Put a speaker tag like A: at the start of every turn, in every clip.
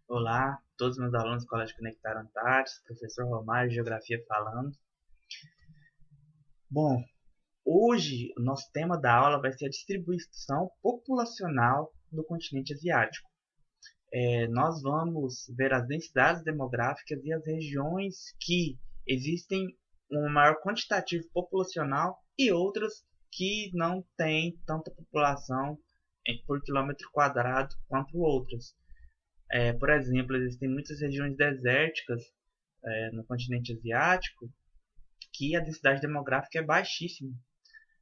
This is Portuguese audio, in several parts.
A: Olá, todos os meus alunos do Colégio Conectar Antares, professor Romário, Geografia falando. Bom, hoje o nosso tema da aula vai ser a distribuição populacional do continente asiático. Nós vamos ver as densidades demográficas e as regiões que existem um maior quantitativo populacional e outras que não têm tanta população por quilômetro quadrado quanto outras. Por exemplo, existem muitas regiões desérticas no continente asiático que a densidade demográfica é baixíssima.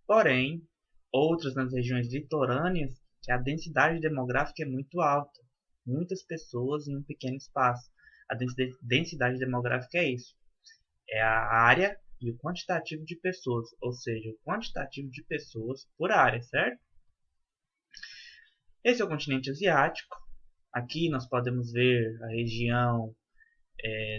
A: Porém, outras nas regiões litorâneas que a densidade demográfica é muito alta. Muitas pessoas em um pequeno espaço. A densidade demográfica é isso. É a área e o quantitativo de pessoas, ou seja, o quantitativo de pessoas por área, certo? Esse é o continente asiático. Aqui nós podemos ver a região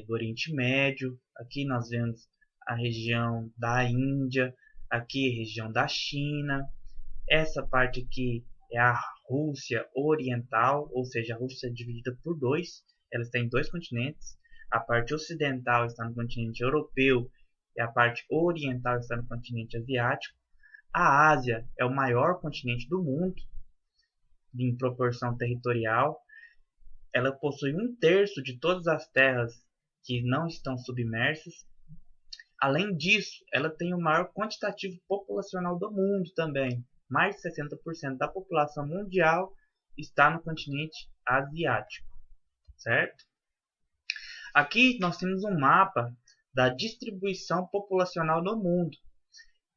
A: do Oriente Médio. Aqui nós vemos a região da Índia, aqui a região da China. Essa parte aqui é a Rússia Oriental, ou seja, a Rússia é dividida por dois. Ela está em dois continentes. A parte ocidental está no continente europeu e a parte oriental está no continente asiático. A Ásia é o maior continente do mundo em proporção territorial. Ela possui um terço de todas as terras que não estão submersas. Além disso, ela tem o maior quantitativo populacional do mundo também. Mais de 60% da população mundial está no continente asiático, certo? Aqui nós temos um mapa da distribuição populacional no mundo.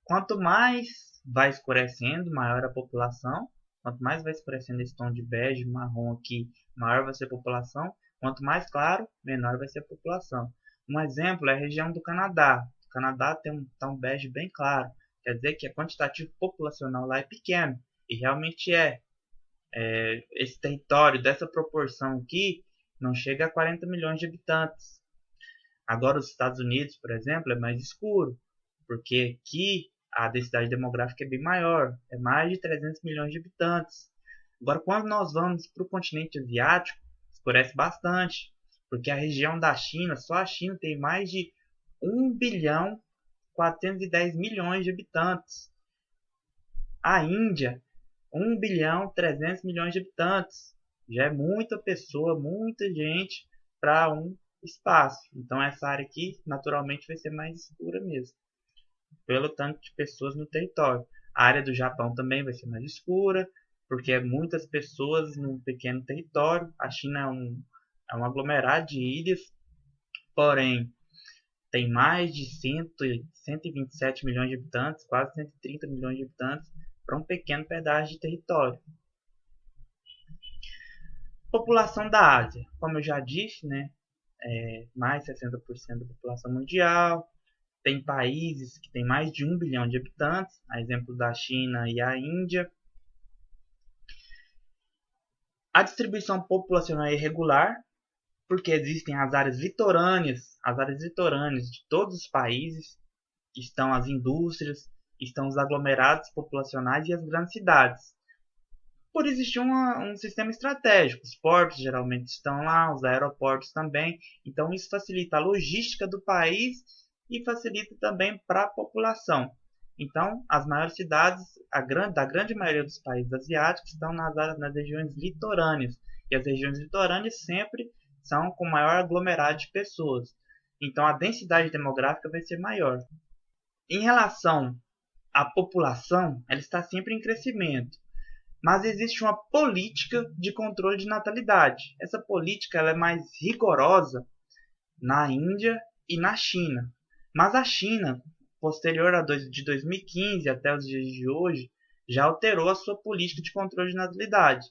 A: Quanto mais vai escurecendo, maior a população. Quanto mais vai escurecendo esse tom de bege, marrom aqui, maior vai ser a população. Quanto mais claro, menor vai ser a população. Um exemplo é a região do Canadá. O Canadá tem um tom bege bem claro. Quer dizer que a quantitativo populacional lá é pequeno. E realmente é. Esse território dessa proporção aqui não chega a 40 milhões de habitantes. Agora os Estados Unidos, por exemplo, é mais escuro, porque aqui a densidade demográfica é bem maior, é mais de 300 milhões de habitantes. Agora, quando nós vamos para o continente asiático, escurece bastante, porque a região da China, só a China tem mais de 1.410 milhões de habitantes. A Índia, 1.300 milhões de habitantes. Já é muita pessoa, muita gente para um espaço. Então essa área aqui naturalmente vai ser mais escura mesmo, pelo tanto de pessoas no território. A área do Japão também vai ser mais escura, porque é muitas pessoas num pequeno território. A China é um aglomerado de ilhas, porém tem mais de 127 milhões de habitantes, quase 130 milhões de habitantes, para um pequeno pedaço de território. População da Ásia, como eu já disse, né, mais de 60% da população mundial. Tem países que têm mais de 1 bilhão de habitantes, a exemplo da China e a Índia. A distribuição populacional é irregular, porque existem as áreas litorâneas. As áreas litorâneas de todos os países estão as indústrias, estão os aglomerados populacionais e as grandes cidades. Por existir um sistema estratégico. Os portos geralmente estão lá, os aeroportos também. Então isso facilita a logística do país e facilita também para a população. Então, as maiores cidades da grande maioria dos países asiáticos estão nas regiões litorâneas. E as regiões litorâneas sempre são com maior aglomerado de pessoas. Então, a densidade demográfica vai ser maior. Em relação à população, ela está sempre em crescimento. Mas existe uma política de controle de natalidade. Essa política ela é mais rigorosa na Índia e na China. Mas a China, posterior de 2015 até os dias de hoje, já alterou a sua política de controle de natalidade.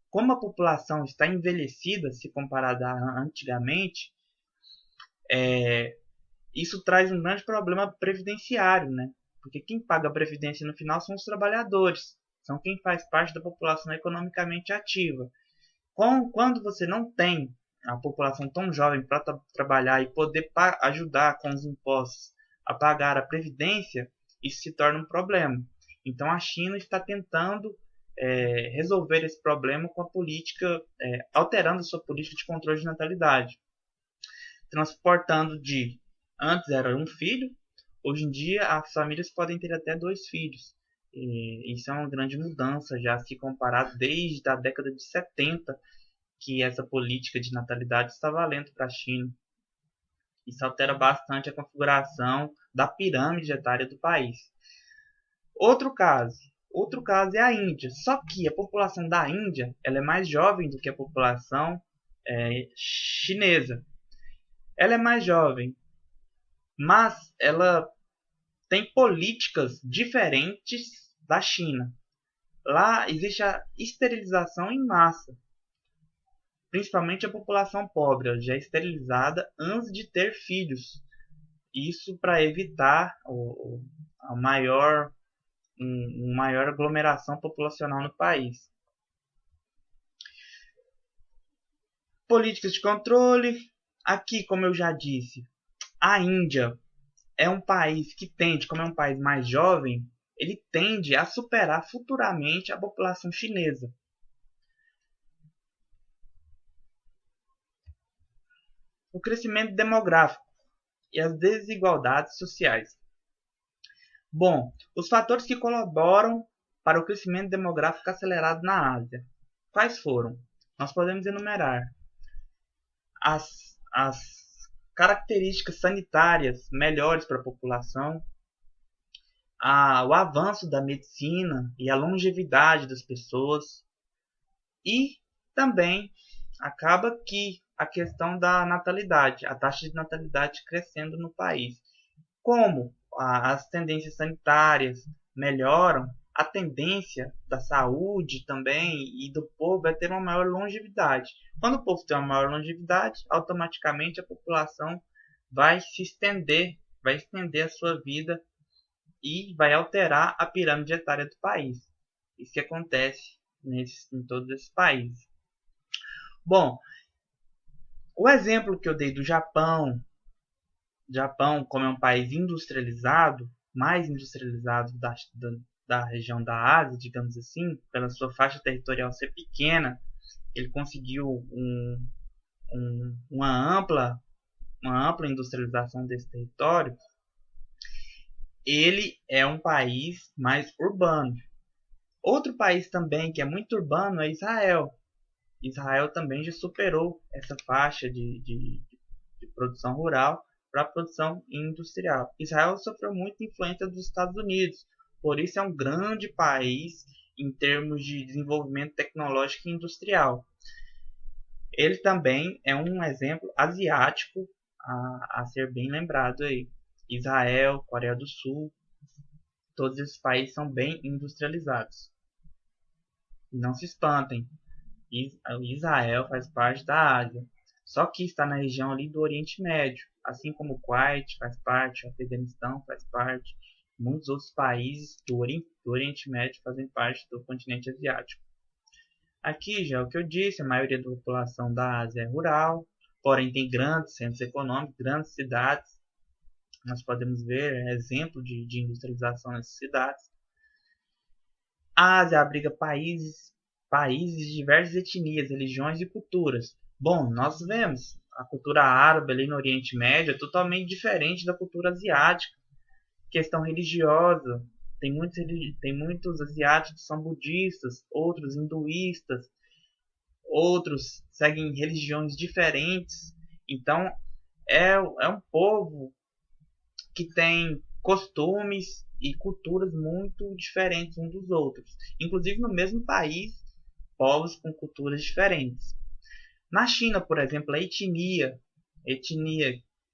A: Como a população está envelhecida se comparada a antigamente, isso traz um grande problema previdenciário, né? Porque quem paga a previdência no final são os trabalhadores, são quem faz parte da população economicamente ativa. Quando você não tem a população tão jovem para trabalhar e poder ajudar com os impostos a pagar a previdência, isso se torna um problema. Então a China está tentando resolver esse problema com a política, alterando a sua política de controle de natalidade, transportando antes era um filho, hoje em dia as famílias podem ter até 2 filhos. E isso é uma grande mudança, já se comparado desde a década de 70, que essa política de natalidade está valendo para a China. Isso altera bastante a configuração da pirâmide etária do país. Outro caso é a Índia. Só que a população da Índia ela é mais jovem do que a população chinesa. Ela é mais jovem, mas ela tem políticas diferentes da China. Lá existe a esterilização em massa. Principalmente a população pobre, ela já é esterilizada antes de ter filhos. Isso para evitar a maior aglomeração populacional no país. Políticas de controle. Aqui, como eu já disse, a Índia é um país que tende, como é um país mais jovem, ele tende a superar futuramente a população chinesa. O crescimento demográfico e as desigualdades sociais. Bom, os fatores que colaboram para o crescimento demográfico acelerado na Ásia. Quais foram? Nós podemos enumerar as características sanitárias melhores para a população, o avanço da medicina e a longevidade das pessoas, e também acaba que a questão da natalidade, a taxa de natalidade crescendo no país. Como as tendências sanitárias melhoram, a tendência da saúde também e do povo é ter uma maior longevidade. Quando o povo tem uma maior longevidade, automaticamente a população vai se estender, vai estender a sua vida e vai alterar a pirâmide etária do país. Isso que acontece em todos esses países. Bom, o exemplo que eu dei do Japão, como é um país industrializado, mais industrializado da região da Ásia, digamos assim, pela sua faixa territorial ser pequena, ele conseguiu uma ampla industrialização desse território. Ele é um país mais urbano. Outro país também que é muito urbano é Israel. Israel também já superou essa faixa de produção rural para a produção industrial. Israel sofreu muita influência dos Estados Unidos, por isso é um grande país em termos de desenvolvimento tecnológico e industrial. Ele também é um exemplo asiático a ser bem lembrado aí. Israel, Coreia do Sul, todos esses países são bem industrializados. Não se espantem, Israel faz parte da Ásia, só que está na região ali do Oriente Médio, assim como o Kuwait faz parte, o Afeganistão faz parte, muitos outros países do Oriente Médio fazem parte do continente asiático. Aqui já é o que eu disse, a maioria da população da Ásia é rural, porém tem grandes centros econômicos, grandes cidades. Nós podemos ver exemplo de industrialização nessas cidades. A Ásia abriga países de diversas etnias, religiões e culturas. Bom, nós vemos a cultura árabe ali no Oriente Médio é totalmente diferente da cultura asiática. Questão religiosa, tem muitos asiáticos que são budistas, outros hinduístas, outros seguem religiões diferentes. Então, é um povo que tem costumes e culturas muito diferentes uns dos outros. Inclusive no mesmo país, povos com culturas diferentes. Na China, por exemplo, a etnia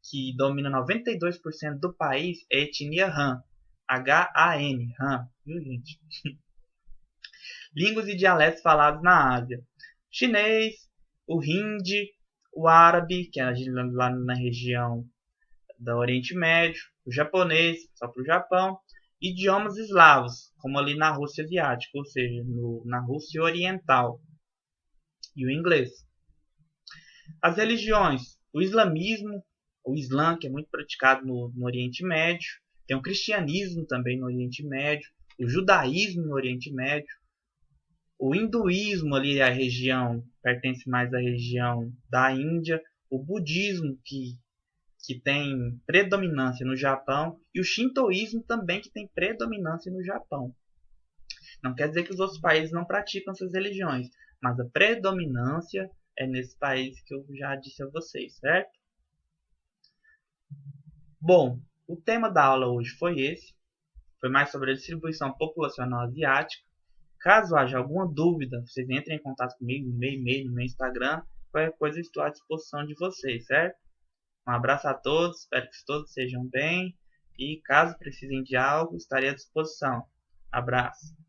A: que domina 92% do país é a etnia Han. H-A-N, Han, viu, gente? Línguas e dialetos falados na Ásia. Chinês, o hindi, o árabe, que é lá na região do Oriente Médio, o japonês, só para o Japão, idiomas eslavos, como ali na Rússia asiática, ou seja, na Rússia oriental, e o inglês. As religiões, o islamismo, o Islã, que é muito praticado no Oriente Médio, tem o cristianismo também no Oriente Médio, o judaísmo no Oriente Médio, O hinduísmo ali, a região, pertence mais à região da Índia. O budismo, que tem predominância no Japão. E o shintoísmo também, que tem predominância no Japão. Não quer dizer que os outros países não praticam essas religiões, mas a predominância é nesse país que eu já disse a vocês, certo? Bom, o tema da aula hoje foi esse. Foi mais sobre a distribuição populacional asiática. Caso haja alguma dúvida, vocês entrem em contato comigo no meu e-mail, no meu Instagram. Qualquer coisa eu estou à disposição de vocês, certo? Um abraço a todos, espero que todos sejam bem. E caso precisem de algo, estarei à disposição. Abraço.